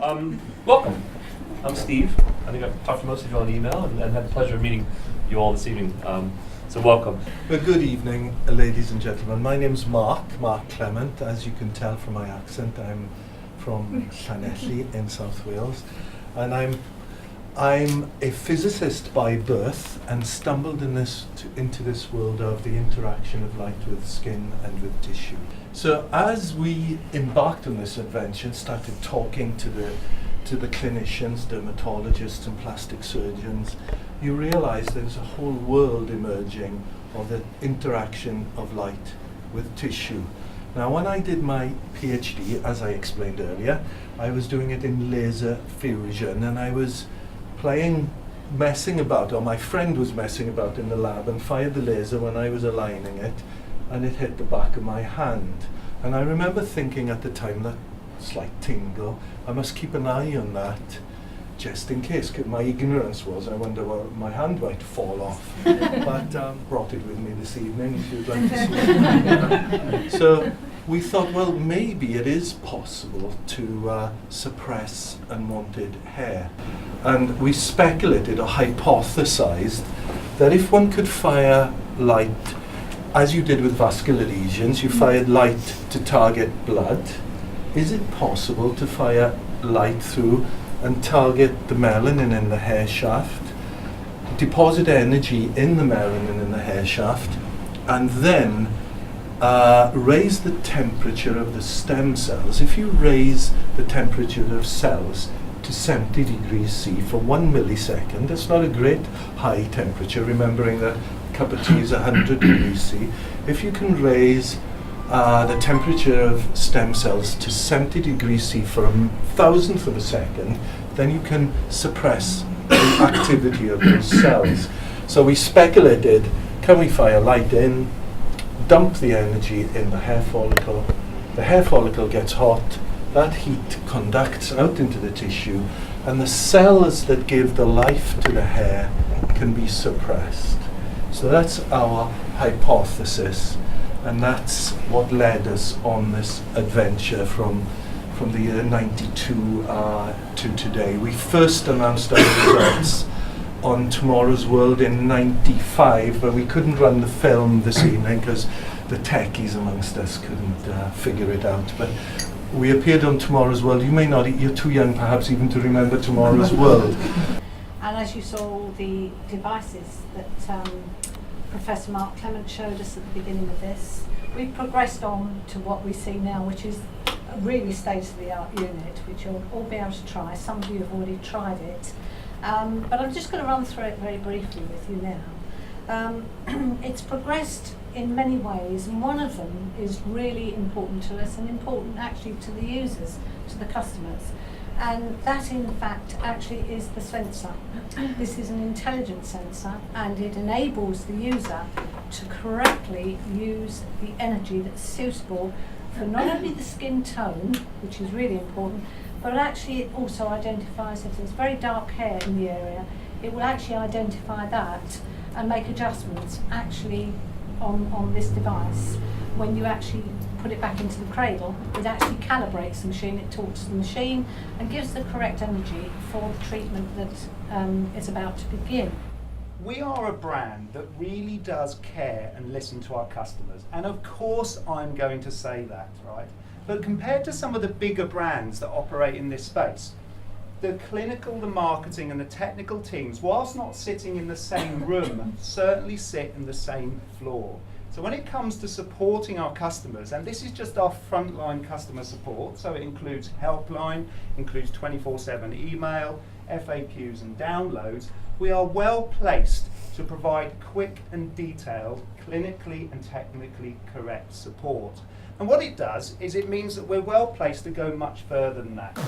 Welcome. I'm Steve. I think I've talked to most of you on email and had the pleasure of meeting you all this evening. So welcome. Well, good evening, ladies and gentlemen. My name's Mark Clement. As you can tell from my accent, I'm from Llanelli in South Wales, and I'm a physicist by birth and stumbled into this world of the interaction of light with skin and with tissue. So as we embarked on this adventure, started talking to the clinicians, dermatologists and plastic surgeons, you realize there's a whole world emerging of the interaction of light with tissue. Now, when I did my PhD, as I explained earlier, I was doing it in laser fusion, and I was messing about, or my friend was messing about in the lab and fired the laser when I was aligning it, and it hit the back of my hand. And I remember thinking at the time, that slight tingle, I must keep an eye on that just in case. My ignorance was, I wonder, well, my hand might fall off. But brought it with me this evening if you'd like to see it. So we thought, well, maybe it is possible to suppress unwanted hair. And we speculated or hypothesized that if one could fire light, as you did with vascular lesions, you fired light to target blood, is it possible to fire light through and target the melanin in the hair shaft, deposit energy in the melanin in the hair shaft, and then raise the temperature of the stem cells? If you raise the temperature of cells to 70 degrees C for 1 millisecond, that's not a great high temperature, remembering that a cup of tea is 100 degrees C. If you can raise the temperature of stem cells to 70 degrees C for 1,000th of a second, then you can suppress the activity of those cells. So we speculated, can we fire light in, dump the energy in the hair follicle gets hot, that heat conducts out into the tissue, and the cells that give the life to the hair can be suppressed. So that's our hypothesis. And that's what led us on this adventure from the year 92 to today. We first announced our results on Tomorrow's World in 95, but we couldn't run the film this evening because the techies amongst us couldn't figure it out. But we appeared on Tomorrow's World. You may not, you're too young perhaps even to remember Tomorrow's World. And as you saw all the devices that Professor Mark Clement showed us at the beginning of this, we've progressed on to what we see now, which is a really state-of-the-art unit, which you'll all be able to try. Some of you have already tried it, but I'm just going to run through it very briefly with you now. It's progressed in many ways, and one of them is really important to us and important actually to the users, to the customers. And that, in fact, actually is the sensor. This is an intelligent sensor, and it enables the user to correctly use the energy that's suitable for not only the skin tone, which is really important, but actually it also identifies if there's very dark hair in the area, it will actually identify that and make adjustments actually on this device. When you actually put it back into the cradle, it actually calibrates the machine, it talks to the machine and gives the correct energy for the treatment that is about to begin. We are a brand that really does care and listen to our customers, and of course I'm going to say that, right? But compared to some of the bigger brands that operate in this space, the clinical, the marketing and the technical teams, whilst not sitting in the same room, certainly sit in the same floor. So when it comes to supporting our customers, and this is just our frontline customer support, so it includes helpline, includes 24/7 email, FAQs and downloads, we are well placed to provide quick and detailed, clinically and technically correct support. And what it does is it means that we're well placed to go much further than that.